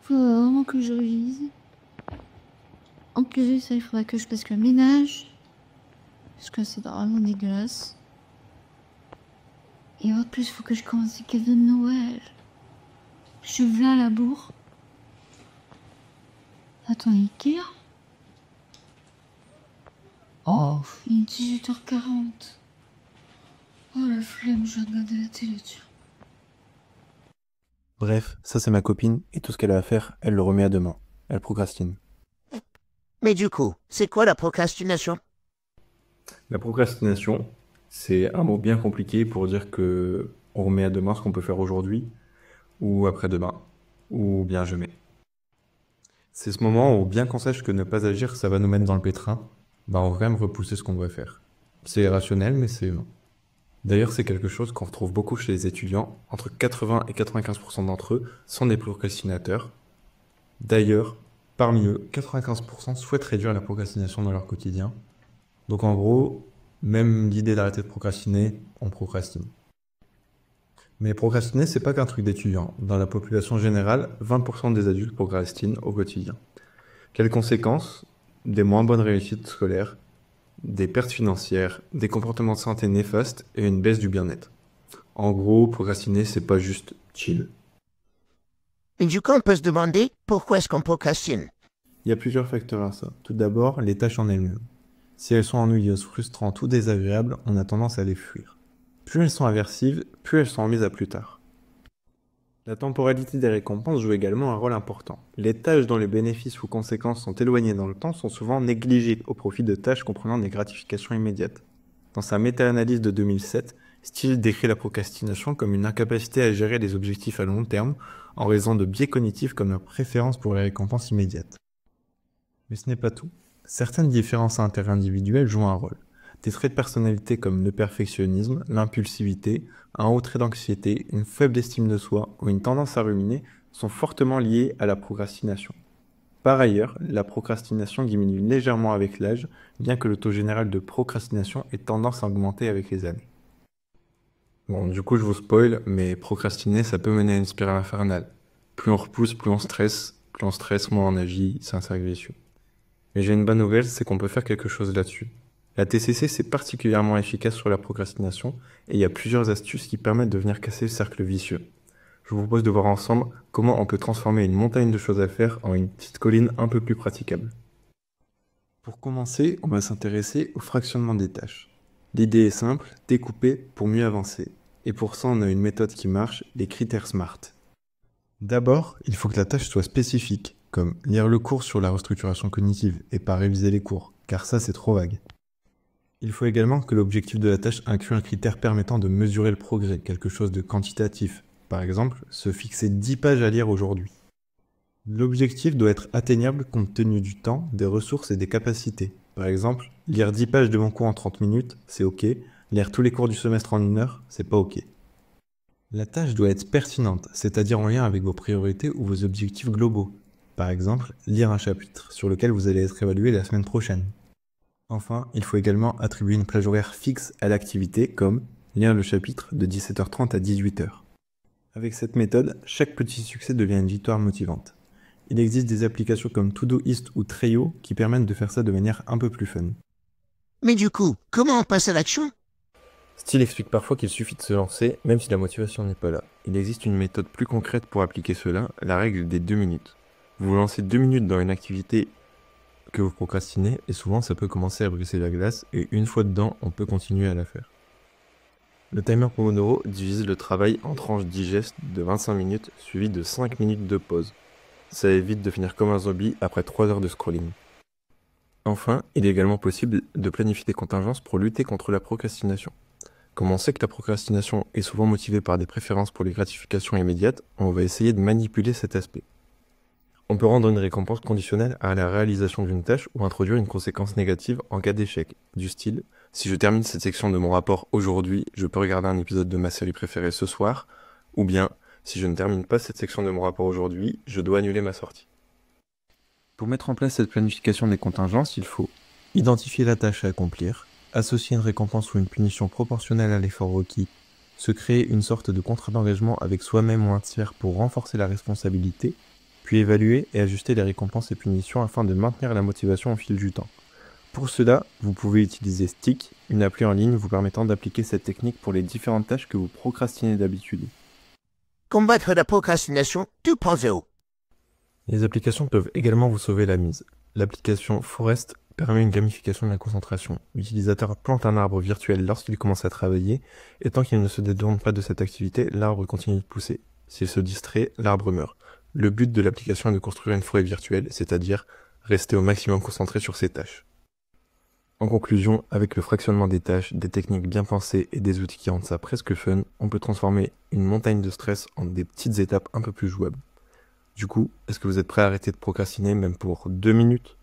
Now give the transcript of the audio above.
Faut vraiment que je révise. En plus de ça, il faudrait que je fasse le ménage. Parce que c'est vraiment dégueulasse. Et en plus, il faut que je commence les cadeaux de Noël. Je suis là à la bourre. Attends, Ikea. Oh, il est 18h40. Oh la flemme, je vais regarder la télé dessus. Bref, ça c'est ma copine, et tout ce qu'elle a à faire, elle le remet à demain. Elle procrastine. Mais du coup, c'est quoi la procrastination? La procrastination, c'est un mot bien compliqué pour dire que on remet à demain ce qu'on peut faire aujourd'hui, ou après-demain, ou bien jamais. C'est ce moment où, bien qu'on sache que ne pas agir, ça va nous mettre dans le pétrin, bah on va quand même repousser ce qu'on doit faire. C'est irrationnel, mais c'est humain. D'ailleurs, c'est quelque chose qu'on retrouve beaucoup chez les étudiants. Entre 80 et 95% d'entre eux sont des procrastinateurs. D'ailleurs, parmi eux, 95% souhaitent réduire la procrastination dans leur quotidien. Donc en gros, même l'idée d'arrêter de procrastiner, on procrastine. Mais procrastiner, c'est pas qu'un truc d'étudiant. Dans la population générale, 20% des adultes procrastinent au quotidien. Quelles conséquences? Des moins bonnes réussites scolaires, des pertes financières, des comportements de santé néfastes et une baisse du bien-être. En gros, procrastiner, c'est pas juste chill. Et du coup, on peut se demander pourquoi est-ce qu'on procrastine? Il y a plusieurs facteurs à ça. Tout d'abord, les tâches en elles-mêmes. Si elles sont ennuyeuses, frustrantes ou désagréables, on a tendance à les fuir. Plus elles sont aversives, plus elles sont remises à plus tard. La temporalité des récompenses joue également un rôle important. Les tâches dont les bénéfices ou conséquences sont éloignés dans le temps sont souvent négligées au profit de tâches comprenant des gratifications immédiates. Dans sa méta-analyse de 2007, Steele décrit la procrastination comme une incapacité à gérer des objectifs à long terme en raison de biais cognitifs comme la préférence pour les récompenses immédiates. Mais ce n'est pas tout. Certaines différences interindividuelles jouent un rôle. Des traits de personnalité comme le perfectionnisme, l'impulsivité, un haut trait d'anxiété, une faible estime de soi ou une tendance à ruminer sont fortement liés à la procrastination. Par ailleurs, la procrastination diminue légèrement avec l'âge, bien que le taux général de procrastination ait tendance à augmenter avec les années. Bon, du coup, je vous spoil, mais procrastiner, ça peut mener à une spirale infernale. Plus on repousse, plus on stresse, moins on agit, c'est un cercle vicieux. Mais j'ai une bonne nouvelle, c'est qu'on peut faire quelque chose là-dessus. La TCC, c'est particulièrement efficace sur la procrastination, et il y a plusieurs astuces qui permettent de venir casser le cercle vicieux. Je vous propose de voir ensemble comment on peut transformer une montagne de choses à faire en une petite colline un peu plus praticable. Pour commencer, on va s'intéresser au fractionnement des tâches. L'idée est simple, découper pour mieux avancer. Et pour ça, on a une méthode qui marche, les critères SMART. D'abord, il faut que la tâche soit spécifique, comme lire le cours sur la restructuration cognitive et pas réviser les cours, car ça c'est trop vague. Il faut également que l'objectif de la tâche inclue un critère permettant de mesurer le progrès, quelque chose de quantitatif. Par exemple, se fixer 10 pages à lire aujourd'hui. L'objectif doit être atteignable compte tenu du temps, des ressources et des capacités. Par exemple, lire 10 pages de mon cours en 30 minutes, c'est ok. Lire tous les cours du semestre en 1 heure, c'est pas ok. La tâche doit être pertinente, c'est-à-dire en lien avec vos priorités ou vos objectifs globaux. Par exemple, lire un chapitre sur lequel vous allez être évalué la semaine prochaine. Enfin, il faut également attribuer une plage horaire fixe à l'activité, comme lire le chapitre de 17h30 à 18h. Avec cette méthode, chaque petit succès devient une victoire motivante. Il existe des applications comme Todoist ou Trello qui permettent de faire ça de manière un peu plus fun. Mais du coup, comment on passe à l'action? Steele explique parfois qu'il suffit de se lancer, même si la motivation n'est pas là. Il existe une méthode plus concrète pour appliquer cela, la règle des 2 minutes. Vous vous lancez 2 minutes dans une activité que vous procrastinez, et souvent ça peut commencer à briser la glace, et une fois dedans, on peut continuer à la faire. Le timer Pomodoro divise le travail en tranches digestes de 25 minutes, suivies de 5 minutes de pause. Ça évite de finir comme un zombie après 3 heures de scrolling. Enfin, il est également possible de planifier des contingences pour lutter contre la procrastination. Comme on sait que la procrastination est souvent motivée par des préférences pour les gratifications immédiates, on va essayer de manipuler cet aspect. On peut rendre une récompense conditionnelle à la réalisation d'une tâche ou introduire une conséquence négative en cas d'échec, du style « Si je termine cette section de mon rapport aujourd'hui, je peux regarder un épisode de ma série préférée ce soir » ou bien « Si je ne termine pas cette section de mon rapport aujourd'hui, je dois annuler ma sortie ». Pour mettre en place cette planification des contingences, il faut identifier la tâche à accomplir, associer une récompense ou une punition proportionnelle à l'effort requis, se créer une sorte de contrat d'engagement avec soi-même ou un tiers pour renforcer la responsabilité, puis évaluer et ajuster les récompenses et punitions afin de maintenir la motivation au fil du temps. Pour cela, vous pouvez utiliser Stick, une appli en ligne vous permettant d'appliquer cette technique pour les différentes tâches que vous procrastinez d'habitude. Combattre la procrastination 2.0. Les applications peuvent également vous sauver la mise. L'application Forest permet une gamification de la concentration. L'utilisateur plante un arbre virtuel lorsqu'il commence à travailler, et tant qu'il ne se détourne pas de cette activité, l'arbre continue de pousser. S'il se distrait, l'arbre meurt. Le but de l'application est de construire une forêt virtuelle, c'est-à-dire rester au maximum concentré sur ses tâches. En conclusion, avec le fractionnement des tâches, des techniques bien pensées et des outils qui rendent ça presque fun, on peut transformer une montagne de stress en des petites étapes un peu plus jouables. Du coup, est-ce que vous êtes prêt à arrêter de procrastiner même pour 2 minutes ?